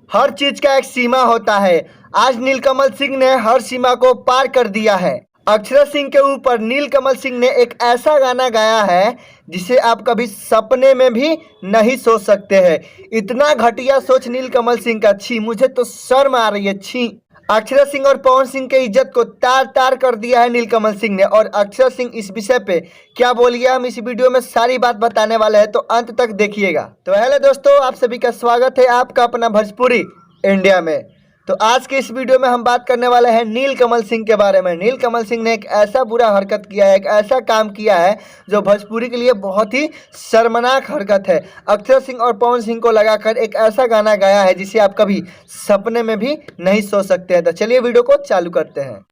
हर चीज का एक सीमा होता है। आज नीलकमल सिंह ने हर सीमा को पार कर दिया है। अक्षरा सिंह के ऊपर नीलकमल सिंह ने एक ऐसा गाना गाया है जिसे आप कभी सपने में भी नहीं सोच सकते हैं। इतना घटिया सोच नीलकमल सिंह का, छी, मुझे तो शर्म आ रही है, छी। अक्षरा सिंह और पवन सिंह के इज्जत को तार तार कर दिया है नीलकमल सिंह ने। और अक्षरा सिंह इस विषय पे क्या बोली है, हम इस वीडियो में सारी बात बताने वाले हैं, तो अंत तक देखिएगा। तो हेलो दोस्तों, आप सभी का स्वागत है आपका अपना भोजपुरी इंडिया में। तो आज के इस वीडियो में हम बात करने वाले हैं नीलकमल सिंह के बारे में। नीलकमल सिंह ने एक ऐसा बुरा हरकत किया है, एक ऐसा काम किया है जो भोजपुरी के लिए बहुत ही शर्मनाक हरकत है। अक्षरा सिंह और पवन सिंह को लगाकर एक ऐसा गाना गाया है जिसे आप कभी सपने में भी नहीं सोच सकते हैं। तो चलिए वीडियो को चालू करते हैं।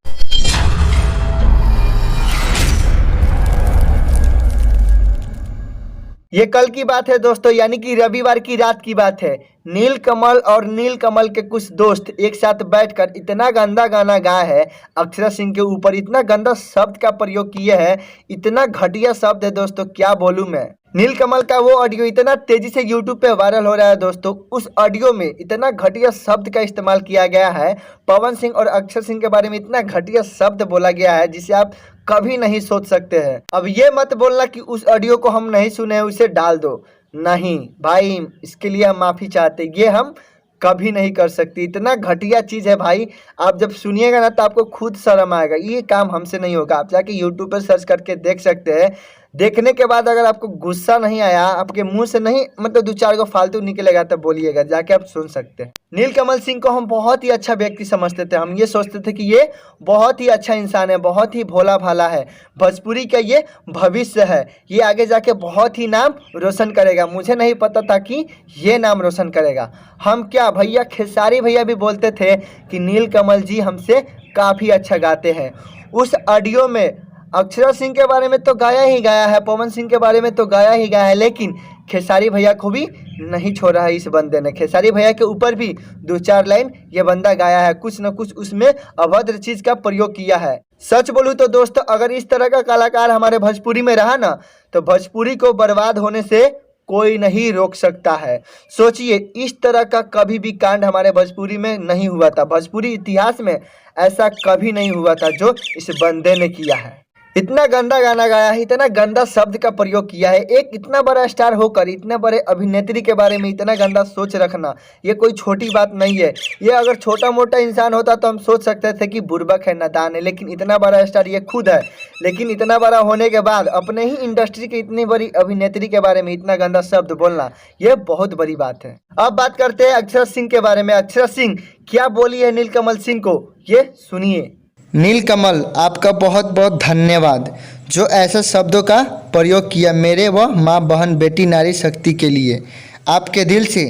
ये कल की बात है दोस्तों, यानी कि रविवार की रात की बात है। नीलकमल और नीलकमल के कुछ दोस्त एक साथ बैठकर इतना गंदा गाना गाया है अक्षरा सिंह के ऊपर, इतना गंदा शब्द का प्रयोग किए हैं, इतना घटिया शब्द है दोस्तों, क्या बोलूं मैं। नीलकमल का वो ऑडियो इतना तेजी से यूट्यूब पे वायरल हो रहा है दोस्तों, उस ऑडियो में इतना घटिया शब्द का इस्तेमाल किया गया है। पवन सिंह और अक्षर सिंह के बारे में इतना घटिया शब्द बोला गया है जिसे आप कभी नहीं सोच सकते हैं। अब ये मत बोलना कि उस ऑडियो को हम नहीं सुने, उसे डाल दो। नहीं भाई, इसके लिए हम माफ़ी चाहते, ये हम कभी नहीं कर सकती। इतना घटिया चीज़ है भाई, आप जब सुनिएगा ना तो आपको खुद शर्म आएगा। ये काम हमसे नहीं होगा। आप जाके यूट्यूब पर सर्च करके देख सकते हैं। देखने के बाद अगर आपको गुस्सा नहीं आया, आपके मुंह से नहीं मतलब दो चार को फालतू निकलेगा, तब बोलिएगा, जाके आप सुन सकते हैं। नीलकमल सिंह को हम बहुत ही अच्छा व्यक्ति समझते थे। हम ये सोचते थे कि ये बहुत ही अच्छा इंसान है, बहुत ही भोला भाला है, भोजपुरी का ये भविष्य है, ये आगे जाके बहुत ही नाम रोशन करेगा। मुझे नहीं पता था कि ये नाम रोशन करेगा। हम क्या भैया, खेसारी भैया भी बोलते थे कि नीलकमल जी हमसे काफ़ी अच्छा गाते हैं। उस ऑडियो में अक्षरा सिंह के बारे में तो गाया ही गाया है, पवन सिंह के बारे में तो गाया ही गाया है, लेकिन खेसारी भैया को भी नहीं छोड़ा है इस बंदे ने। खेसारी भैया के ऊपर भी दो चार लाइन ये बंदा गाया है, कुछ न कुछ उसमें अभद्र चीज़ का प्रयोग किया है। सच बोलूँ तो दोस्तों, अगर इस तरह का कलाकार हमारे भोजपुरी में रहा ना, तो भोजपुरी को बर्बाद होने से कोई नहीं रोक सकता है। सोचिए, इस तरह का कभी भी कांड हमारे भोजपुरी में नहीं हुआ था। भोजपुरी इतिहास में ऐसा कभी नहीं हुआ था जो इस बंदे ने किया है। इतना गंदा गाना गाया है, इतना गंदा शब्द का प्रयोग किया है। एक इतना बड़ा स्टार होकर इतने बड़े अभिनेत्री के बारे में इतना गंदा सोच रखना, ये कोई छोटी बात नहीं है। ये अगर छोटा मोटा इंसान होता तो हम सोच सकते थे कि बुर्बक है, नादान है, लेकिन इतना बड़ा स्टार ये खुद है। लेकिन इतना बड़ा होने के बाद अपने ही इंडस्ट्री की इतनी बड़ी अभिनेत्री के बारे में इतना गंदा शब्द बोलना, ये बहुत बड़ी बात है। अब बात करते हैं अक्षरा सिंह के बारे में। अक्षरा सिंह क्या बोली है नीलकमल सिंह को, ये सुनिए। नीलकमल, आपका बहुत बहुत धन्यवाद जो ऐसे शब्दों का प्रयोग किया मेरे व माँ बहन बेटी नारी शक्ति के लिए। आपके दिल से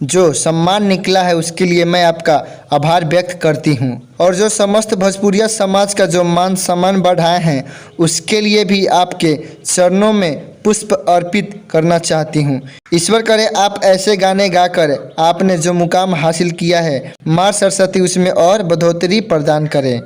जो सम्मान निकला है उसके लिए मैं आपका आभार व्यक्त करती हूँ। और जो समस्त भोजपुरिया समाज का जो मान सम्मान बढ़ाए हैं उसके लिए भी आपके चरणों में पुष्प अर्पित करना चाहती हूँ। ईश्वर करे आप ऐसे गाने गाकर आपने जो मुकाम हासिल किया है, माँ सरस्वती उसमें और बढ़ोतरी प्रदान करें।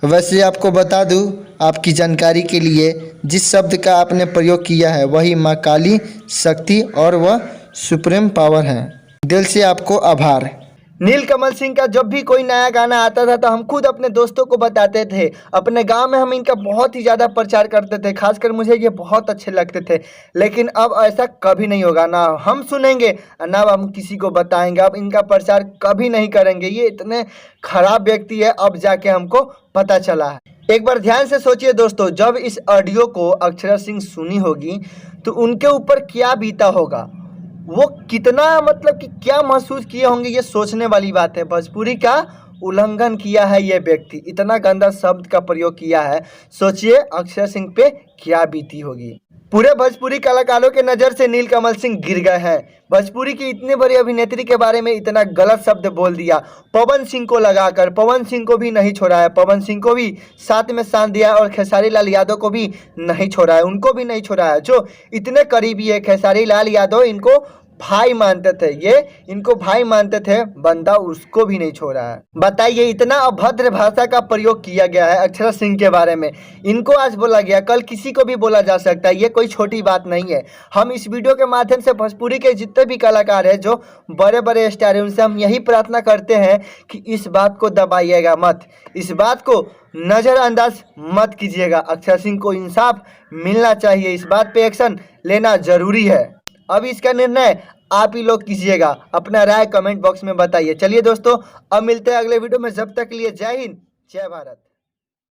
वैसे आपको बता दूं, आपकी जानकारी के लिए, जिस शब्द का आपने प्रयोग किया है वही माँ काली शक्ति और वह सुप्रीम पावर है। दिल से आपको आभार। नीलकमल सिंह का जब भी कोई नया गाना आता था तो हम खुद अपने दोस्तों को बताते थे। अपने गांव में हम इनका बहुत ही ज़्यादा प्रचार करते थे, खासकर मुझे ये बहुत अच्छे लगते थे। लेकिन अब ऐसा कभी नहीं होगा, ना हम सुनेंगे ना हम किसी को बताएंगे। अब इनका प्रचार कभी नहीं करेंगे। ये इतने खराब व्यक्ति है, अब जाके हमको पता चला है। एक बार ध्यान से सोचिए दोस्तों, जब इस ऑडियो को अक्षरा सिंह सुनी होगी तो उनके ऊपर क्या बीता होगा, वो कितना मतलब कि क्या महसूस किए होंगे, ये सोचने वाली बात है। भोजपुरी का उल्लंघन किया है ये व्यक्ति, इतना गंदा शब्द का प्रयोग किया है। सोचिए अक्षरा सिंह पे क्या बीती होगी। पूरे भोजपुरी कलाकारों के नज़र से नीलकमल सिंह गिर गए हैं। भोजपुरी की इतनी बड़ी अभिनेत्री के बारे में इतना गलत शब्द बोल दिया, पवन सिंह को लगाकर। पवन सिंह को भी नहीं छोड़ा है, पवन सिंह को भी साथ में साथ दिया और खेसारी लाल यादव को भी नहीं छोड़ा है, उनको भी नहीं छोड़ा है। जो इतने करीबी है खेसारी लाल यादव, इनको भाई मानते थे, ये इनको भाई मानते थे, बंदा उसको भी नहीं छोड़ा है। बताइए, इतना अभद्र भाषा का प्रयोग किया गया है अक्षरा सिंह के बारे में। इनको आज बोला गया, कल किसी को भी बोला जा सकता है, ये कोई छोटी बात नहीं है। हम इस वीडियो के माध्यम से भोजपुरी के जितने भी कलाकार हैं, जो बड़े बड़े स्टार हैं, उनसे हम यही प्रार्थना करते हैं कि इस बात को दबाइएगा मत, इस बात को नज़रअंदाज मत कीजिएगा। अक्षरा सिंह को इंसाफ मिलना चाहिए, इस बात पे एक्शन लेना जरूरी है। अब इसका निर्णय आप ही लोग कीजिएगा, अपना राय कमेंट बॉक्स में बताइए। चलिए दोस्तों, अब मिलते हैं अगले वीडियो में, जब तक के लिए जय हिंद, जय भारत।